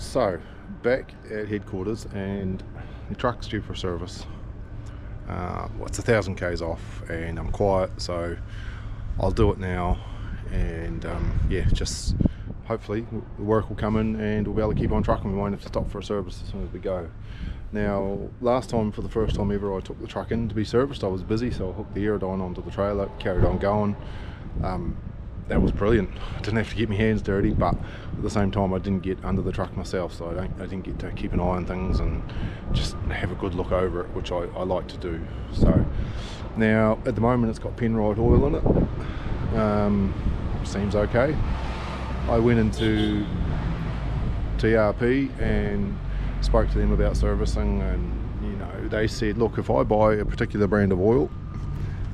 So, back at headquarters, and the truck's due for service. It's 1,000 k's off, and I'm quiet, so I'll do it now. And just hopefully the work will come in, and we'll be able to keep on trucking. We won't have to stop for a service as soon as we go. Now, last time, for the first time ever, I took the truck in to be serviced. I was busy, so I hooked the Aerodyne onto the trailer, carried on going. That was brilliant. I didn't have to get my hands dirty, but at the same time I didn't get under the truck myself, so I didn't get to keep an eye on things and just have a good look over it, which I like to do. So now at the moment it's got Penrite oil in it. Seems okay. I went into TRP and spoke to them about servicing, and they said, look, if I buy a particular brand of oil,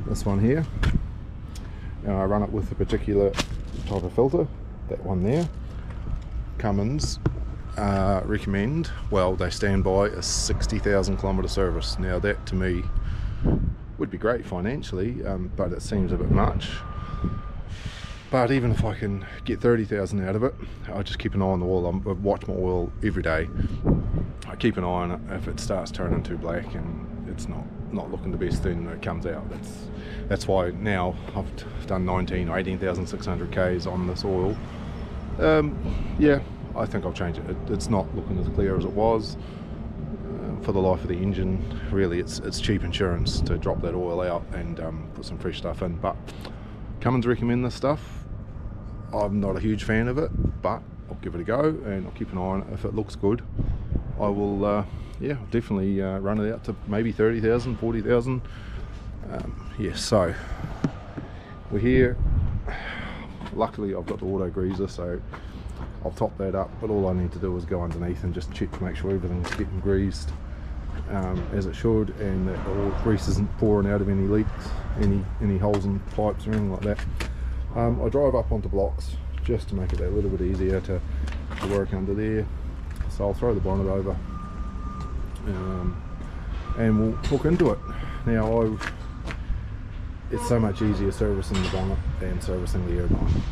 this one here, and I run it with a particular type of filter, that one there, Cummins recommend, well, they stand by a 60,000 kilometre service. Now that to me would be great financially, but it seems a bit much. But even if I can get 30,000 out of it, I just keep an eye on the oil. I watch my oil every day. I keep an eye on it. If it starts turning too black and it's not looking the best, then it comes out. That's why now I've done 19 or 18,600 k's on this oil. I think I'll change it. It's not looking as clear as it was. For the life of the engine, really, it's cheap insurance to drop that oil out and put some fresh stuff in. But Cummins recommend this stuff. I'm not a huge fan of it, but I'll give it a go and I'll keep an eye on it. If it looks good, I will definitely run it out to maybe 30,000, 40,000. So we're here. Luckily I've got the auto greaser, so I'll top that up, but all I need to do is go underneath and just check to make sure everything's getting greased as it should, and that the grease isn't pouring out of any leaks, any holes in pipes or anything like that. I drive up onto blocks just to make it a little bit easier to work under there, so I'll throw the bonnet over and we'll hook into it. Now it's so much easier servicing the bonnet than servicing the Aerodyne.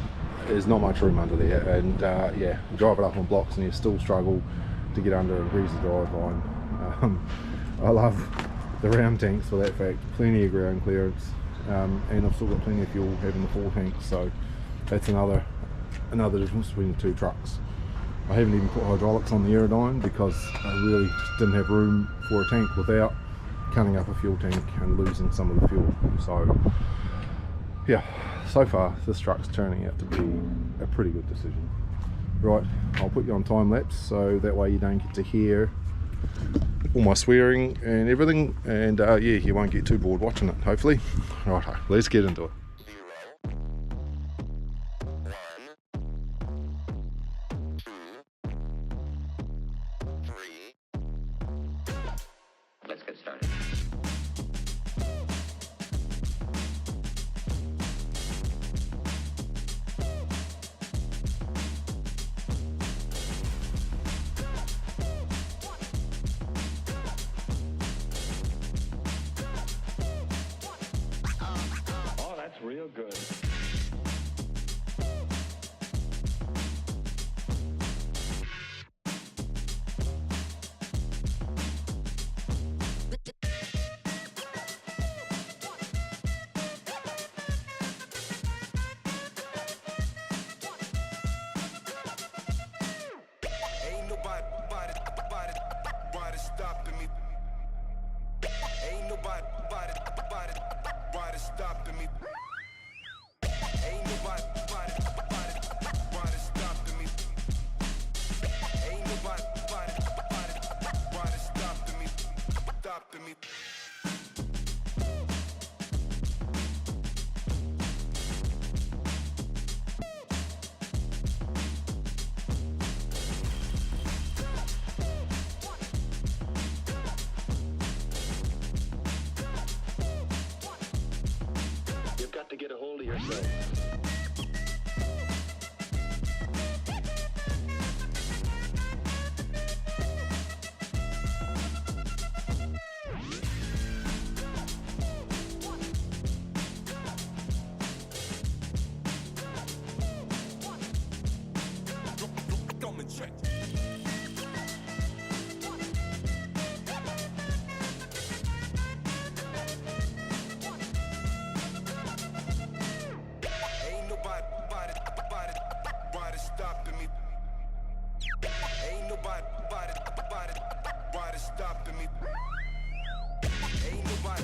There's not much room under there, and drive it up on blocks and you still struggle to get under a greasy driveline. I love the round tanks for that fact, plenty of ground clearance, and I've still got plenty of fuel having the 4 tanks, so that's another difference between the two trucks. I haven't even put hydraulics on the Aerodyne because I really didn't have room for a tank without cutting up a fuel tank and losing some of the fuel. So yeah, so far this truck's turning out to be a pretty good decision. Right, I'll put you on time lapse so that way you don't get to hear all my swearing and everything, and you won't get too bored watching it, hopefully. Right, let's get into it. Let's get started. Oh, that's real good. Ain't nobody stopping me. Ain't nobody stopping me. Ain't nobody stopping me. Ain't nobody stopping me. You've got to get a hold of yourself. Come and check. stopping me. Ain't nobody.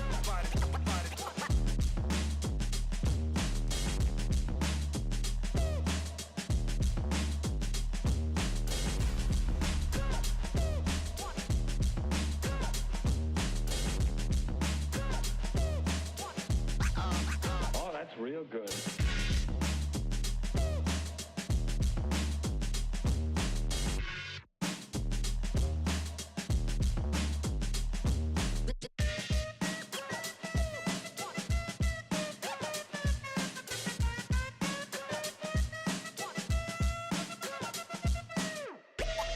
Oh, that's real good.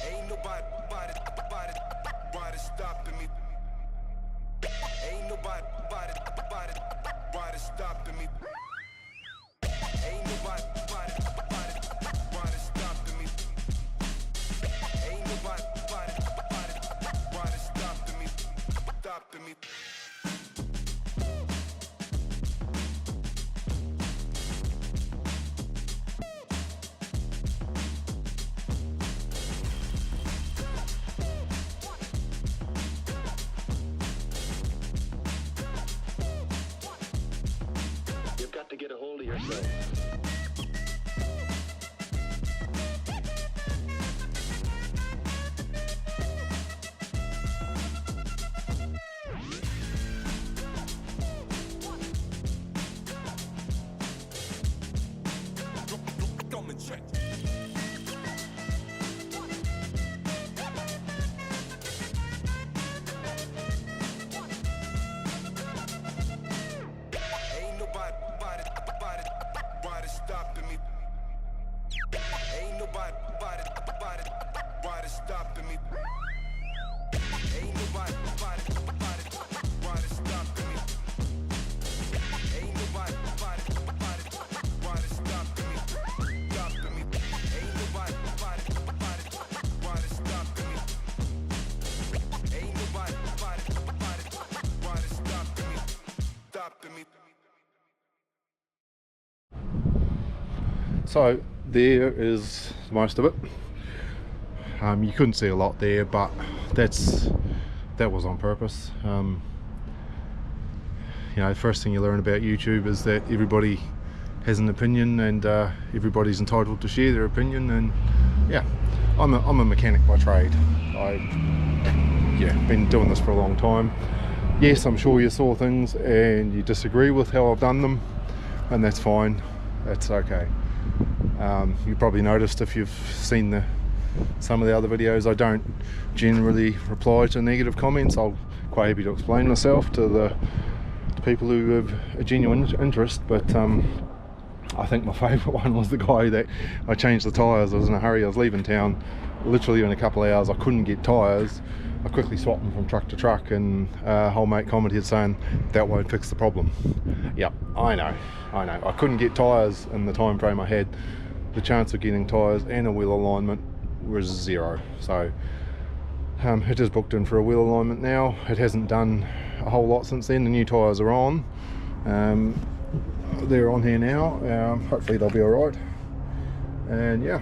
Ain't nobody stopping me. Ain't nobody stopping me. Ain't nobody stopping me. Ain't nobody stopping me. You've got to get a hold of yourself. Come and check. Ain't nobody stopping me. Ain't nobody stopping me. Ain't nobody stopping me. Ain't nobody stopping me. Stopping me. Ain't nobody stopping me. Ain't nobody stopping me. So there is most of it. You couldn't see a lot there, but that was on purpose. You know, the first thing you learn about YouTube is that everybody has an opinion, and everybody's entitled to share their opinion. And yeah, I'm a mechanic by trade. I've been doing this for a long time. Yes, I'm sure you saw things and you disagree with how I've done them, and that's fine. That's okay. You probably noticed if you've seen some of the other videos, I don't generally reply to negative comments. I'm quite happy to explain myself to the people who have a genuine interest, but I think my favourite one was the guy that I changed the tyres. I was in a hurry, I was leaving town, literally in a couple of hours I couldn't get tyres. I quickly swapped them from truck to truck, and a whole mate commented saying that won't fix the problem. Yep, I know, I couldn't get tyres in the time frame I had. The chance of getting tyres and a wheel alignment was 0. So it is booked in for a wheel alignment now. It hasn't done a whole lot since then. The new tyres are on. They're on here now. Hopefully they'll be alright. And yeah,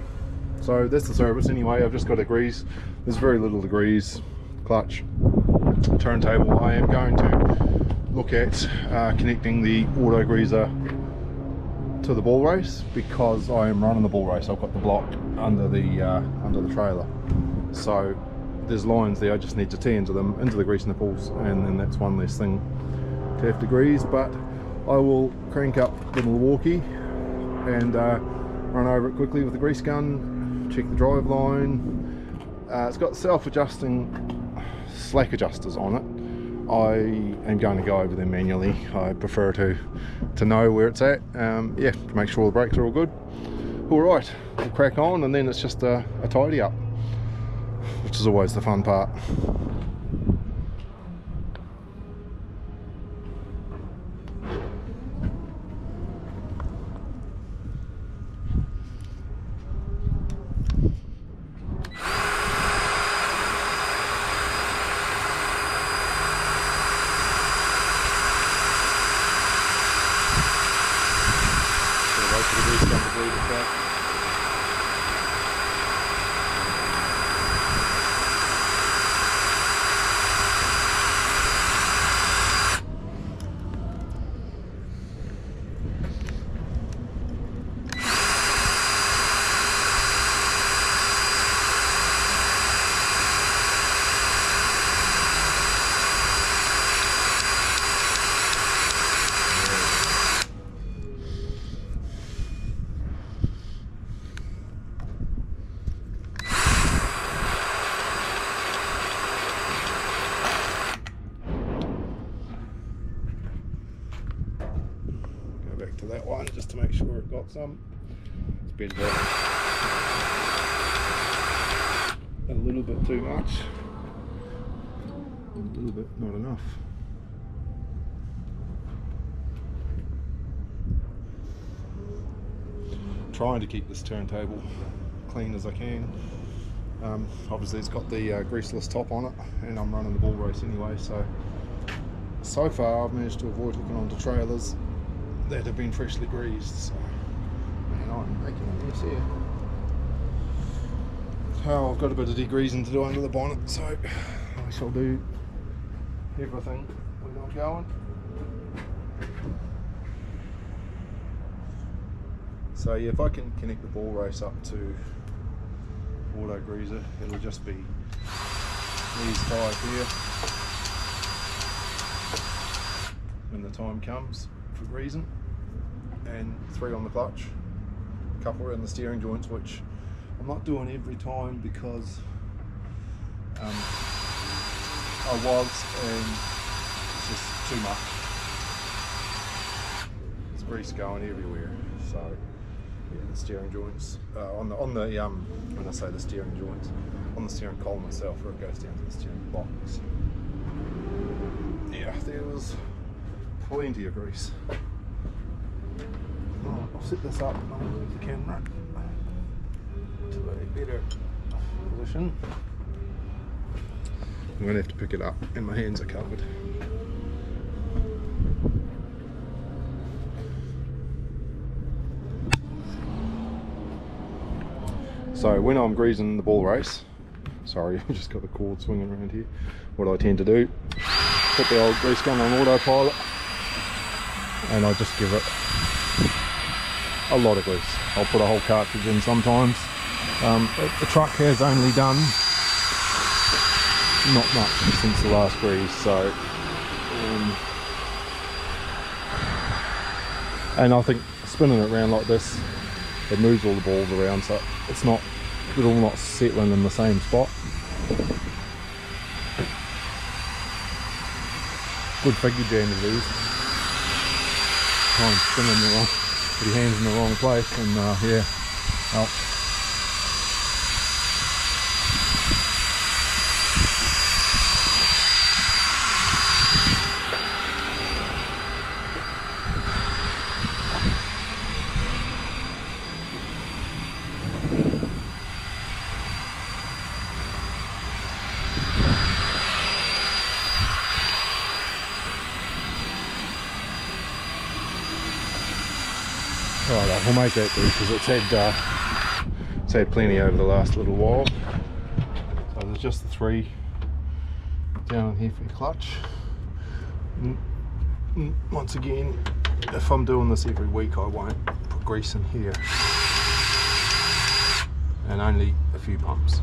so that's the service anyway. I've just got a grease. There's very little to grease. Clutch, turntable. I am going to look at connecting the auto greaser to the ball race, because I am running the ball race. I've got the block under the trailer, so there's lines there. I just need to tee into them, into the grease nipples, and then that's one less thing to have to grease. But I will crank up the Milwaukee and run over it quickly with the grease gun, check the drive line. It's got self-adjusting slack adjusters on it. I am going to go over them manually. I prefer to know where it's at, yeah, to make sure the brakes are all good. Alright, we'll crack on, and then it's just a tidy up, which is always the fun part. that one just to make sure it got some. It's better than a little bit too much, a little bit not enough. Trying to keep this turntable clean as I can. Obviously it's got the greaseless top on it, and I'm running the bull race anyway, so far I've managed to avoid hooking onto trailers that have been freshly greased. So, man, I'm making a mess here. Oh, I've got a bit of degreasing to do under the bonnet, so I shall do everything when I'm going. So yeah, if I can connect the bull race up to auto greaser, it'll just be these 5 here when the time comes for greasing, and 3 on the clutch, a couple around the steering joints, which I'm not doing every time because I was, and it's just too much. There's grease going everywhere, so yeah, the steering joints on the when I say the steering joints, on the steering column itself, where it goes down to the steering box. Yeah, there was plenty of grease. Right, I'll set this up and I'll move the camera to a better position. I'm going to have to pick it up and my hands are covered. So when I'm greasing the bull race, sorry, I've just got the cord swinging around here, what I tend to do, put the old grease gun on autopilot, and I just give it a lot of grease. I'll put a whole cartridge in sometimes. The truck has only done not much since the last grease, so and I think spinning it around like this, it moves all the balls around, so they're all not settling in the same spot. Good figure jammers these. Try and spin them wrong, put your hands in the wrong place, and yeah, well. Right, we'll make that do, because it's had plenty over the last little while. So there's just the 3 down here for your clutch. Once again, if I'm doing this every week, I won't put grease in here, and only a few pumps.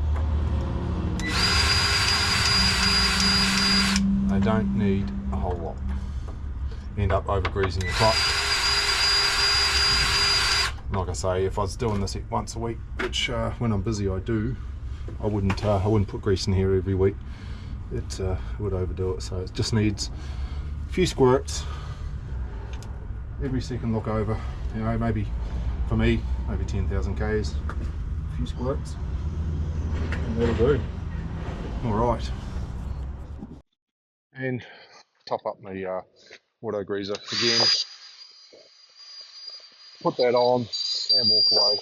They don't need a whole lot. End up over greasing your clutch. Like I say, if I was doing this once a week, which when I'm busy I do, I wouldn't put grease in here every week. It would overdo it. So it just needs a few squirts every second look over. You know, maybe for me, maybe 10,000 Ks, a few squirts, and that'll do. All right, and top up my auto greaser again. Put that on and walk away.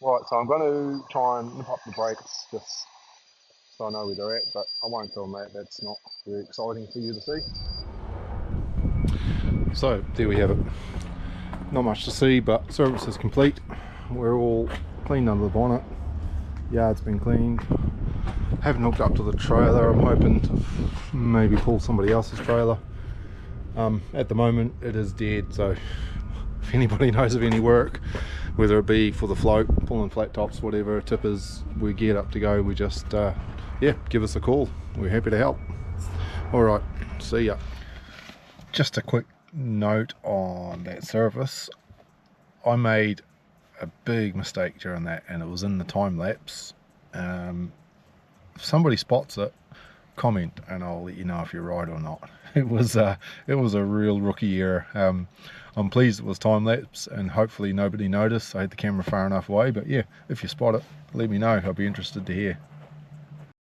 Right, so I'm going to try and nip up the brakes just so I know where they're at, but I won't film that. That's not very exciting for you to see. So there we have it. Not much to see, but service is complete. We're all cleaned under the bonnet. Yard's been cleaned. Haven't hooked up to the trailer. I'm hoping to maybe pull somebody else's trailer. At the moment it is dead, so if anybody knows of any work, whether it be for the float, pulling flat tops, whatever, tippers, we're geared up to go. We just yeah, give us a call. We're happy to help. Alright, see ya. Just a quick note on that service. I made a big mistake during that, and it was in the time lapse. If somebody spots it, comment and I'll let you know if you're right or not. It was a real rookie error. I'm pleased it was time lapse and hopefully nobody noticed. I had the camera far enough away, but yeah, if you spot it, let me know. I'll be interested to hear.